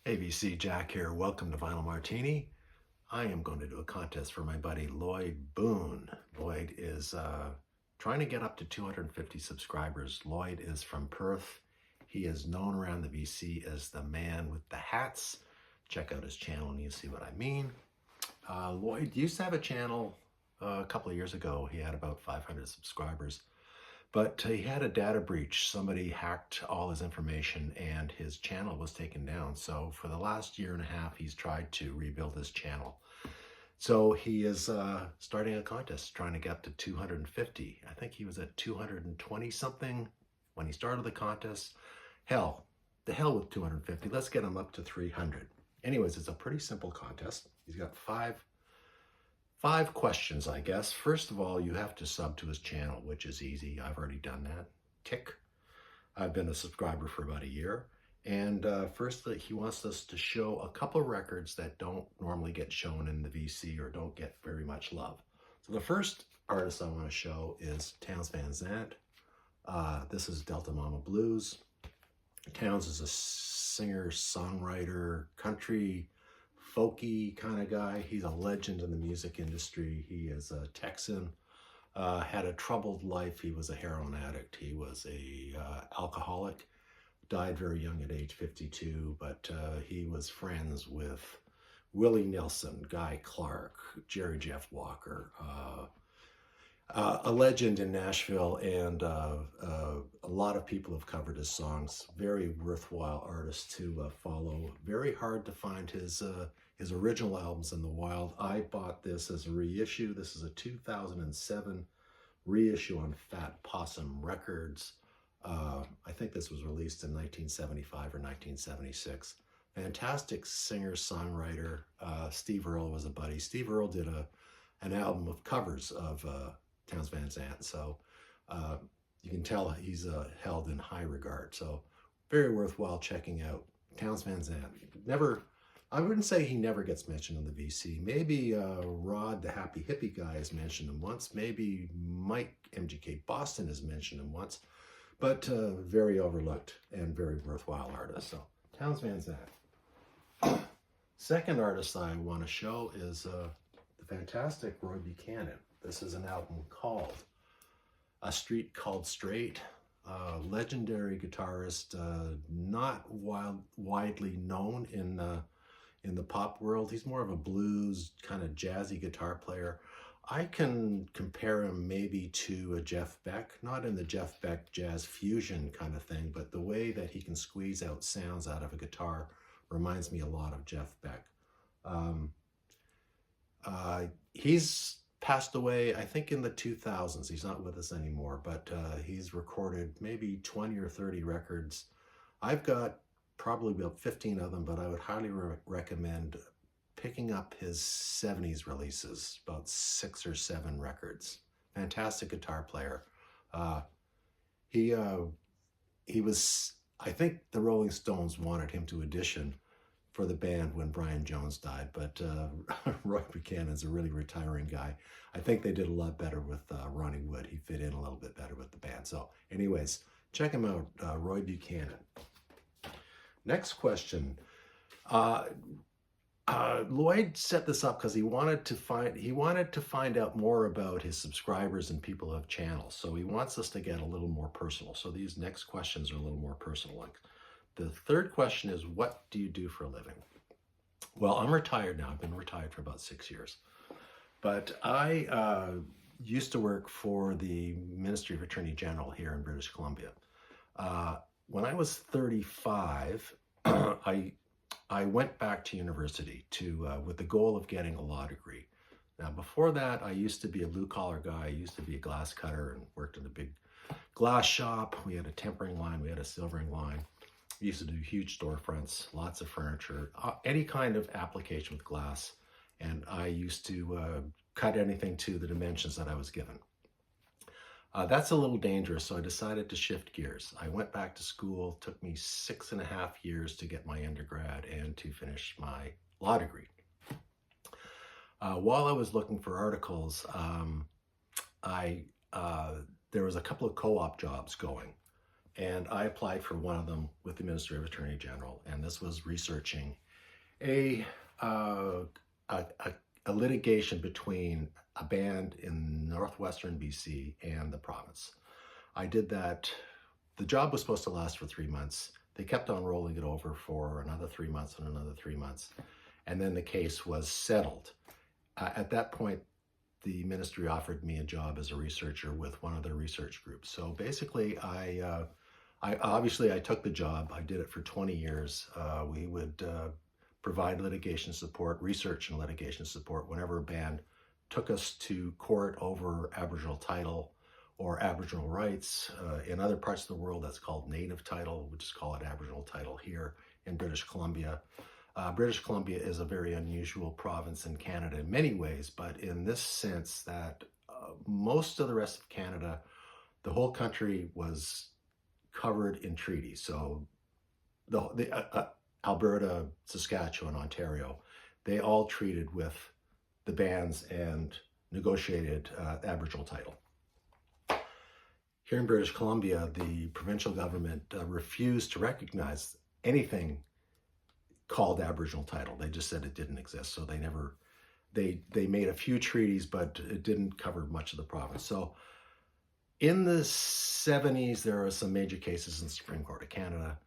Hey VC, Jack here. Welcome to Vinyl Martini. I am going to do a contest for my buddy Lloyd Boone. Lloyd is trying to get up to 250 subscribers. Lloyd is from Perth. He is known around the VC as the man with the hats. Check out his channel and you'll see what I mean. Lloyd used to have a channel a couple of years ago. He had about 500 subscribers. But he had a data breach. Somebody hacked all his information and his channel was taken down. So for the last year and a half, he's tried to rebuild his channel. So he is starting a contest, trying to get up to 250. I think he was at 220 something when he started the contest. Hell, the hell with 250. Let's get him up to 300. Anyways, it's a pretty simple contest. He's got five questions, I guess. First of all, you have to sub to his channel, which is easy. I've already done that. Tick. I've been a subscriber for about a year. And firstly, he wants us to show a couple of records that don't normally get shown in the VC or don't get very much love. So the first artist I want to show is Townes Van Zandt. This is Delta Mama Blues. Townes is a singer, songwriter, country, folky kind of guy. He's a legend in the music industry. He is a Texan, had a troubled life. He was a heroin addict. He was a alcoholic, died very young at age 52, but he was friends with Willie Nelson, Guy Clark, Jerry Jeff Walker, a legend in Nashville, and a lot of people have covered his songs. Very worthwhile artist to follow. Very hard to find his original albums in the wild. I bought this as a reissue. This is a 2007 reissue on Fat Possum Records. I think this was released in 1975 or 1976. Fantastic singer-songwriter. Steve Earle was a buddy. Steve Earle did an album of covers of Townes Van Zandt, so you can tell he's held in high regard. So very worthwhile checking out. Townes Van Zandt. I wouldn't say he never gets mentioned in the VC. Maybe Rod, the Happy Hippie guy, has mentioned him once. Maybe Mike MGK Boston has mentioned him once, but very overlooked and very worthwhile artist. So Townes Van Zandt. Second artist I want to show is the fantastic Roy Buchanan. This is an album called A Street Called Straight. Legendary guitarist, not widely known in the pop world. He's more of a blues kind of jazzy guitar player. I can compare him maybe to a Jeff Beck, not in the Jeff Beck jazz fusion kind of thing, but the way that he can squeeze out sounds out of a guitar reminds me a lot of Jeff Beck. He's passed away, I think, in the 2000s. He's not with us anymore, but he's recorded maybe 20 or 30 records. I've got probably about 15 of them, but I would highly recommend picking up his 70s releases, about 6 or 7 records. Fantastic guitar player. He was, I think the Rolling Stones wanted him to audition for the band when Brian Jones died, but Roy Buchanan's a really retiring guy. I think they did a lot better with Ronnie Wood. He fit in a little bit better with the band. So anyways, check him out, Roy Buchanan. Next question. Lloyd set this up because he wanted to find out more about his subscribers and people who have channels. So he wants us to get a little more personal. So these next questions are a little more personal. Like the third question is, what do you do for a living? Well, I'm retired now. I've been retired for about 6 years. But I used to work for the Ministry of Attorney General here in British Columbia. When I was 35, I went back to university with the goal of getting a law degree. Now, before that, I used to be a blue-collar guy. I used to be a glass cutter and worked in a big glass shop. We had a tempering line. We had a silvering line. We used to do huge storefronts, lots of furniture, any kind of application with glass. And I used to cut anything to the dimensions that I was given. That's a little dangerous, so I decided to shift gears. I went back to school. It took me 6.5 years to get my undergrad and to finish my law degree. While I was looking for articles, there was a couple of co-op jobs going. and I applied for one of them with the Ministry of Attorney General, and this was researching a, uh, a, a, a litigation between a band in northwestern BC and the province. I did that. The job was supposed to last for 3 months. They kept on rolling it over for another 3 months and another 3 months. And then the case was settled. At that point, the ministry offered me a job as a researcher with one of their research groups. So basically, I obviously took the job. I did it for 20 years. We would provide litigation support, research and litigation support whenever a band took us to court over Aboriginal title or Aboriginal rights. In other parts of the world, that's called native title. We just call it Aboriginal title here in British Columbia. British Columbia is a very unusual province in Canada in many ways, but in this sense that most of the rest of Canada, the whole country was covered in treaties. So the Alberta, Saskatchewan, Ontario, they all treated with the bands and negotiated Aboriginal title. Here in British Columbia, the provincial government refused to recognize anything called Aboriginal title. They just said it didn't exist. So they made a few treaties, but it didn't cover much of the province. So in the 70s, there are some major cases in the Supreme Court of Canada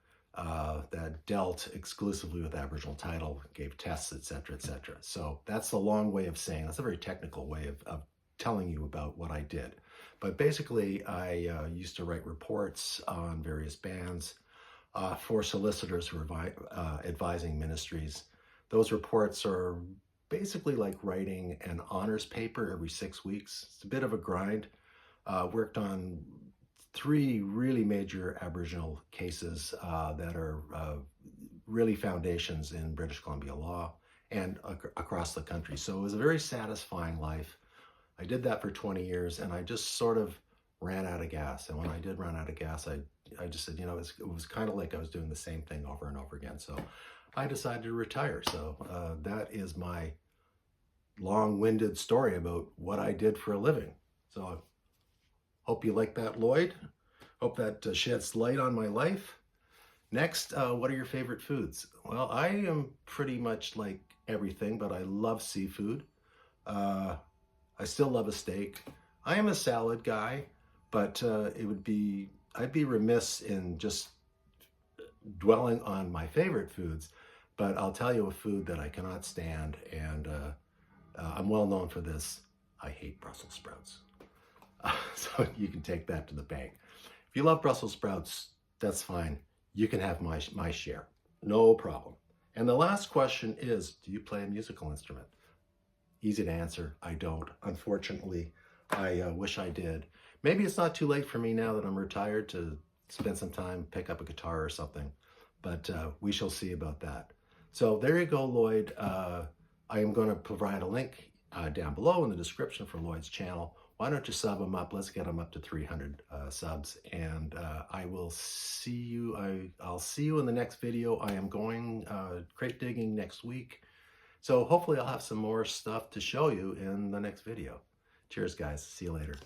that dealt exclusively with Aboriginal title, gave tests, et cetera, et cetera. So that's a long way of saying, that's a very technical way of telling you about what I did. But basically, I used to write reports on various bands for solicitors who are advising ministries. Those reports are basically like writing an honors paper every 6 weeks. It's a bit of a grind. Worked on 3 really major Aboriginal cases that are really foundations in British Columbia law and across the country. So it was a very satisfying life. I did that for 20 years and I just sort of ran out of gas. And when I did run out of gas, I just said, it was kind of like I was doing the same thing over and over again. So I decided to retire. So that is my long-winded story about what I did for a living. So I hope you like that, Lloyd. Hope that sheds light on my life. Next, what are your favorite foods? Well, I am pretty much like everything, but I love seafood. I still love a steak. I am a salad guy, but I'd be remiss in just dwelling on my favorite foods, but I'll tell you a food that I cannot stand, and I'm well known for this. I hate Brussels sprouts. So you can take that to the bank. If you love Brussels sprouts, that's fine. You can have my share, no problem. And the last question is, do you play a musical instrument? Easy to answer, I don't. Unfortunately, I wish I did. Maybe it's not too late for me now that I'm retired to spend some time, pick up a guitar or something, but we shall see about that. So there you go, Lloyd. I am going to provide a link down below in the description for Lloyd's channel. Why don't you sub him up? Let's get him up to 300 subs, and I will see you. I'll see you in the next video. I am going crate digging next week, so hopefully I'll have some more stuff to show you in the next video. Cheers, guys. See you later.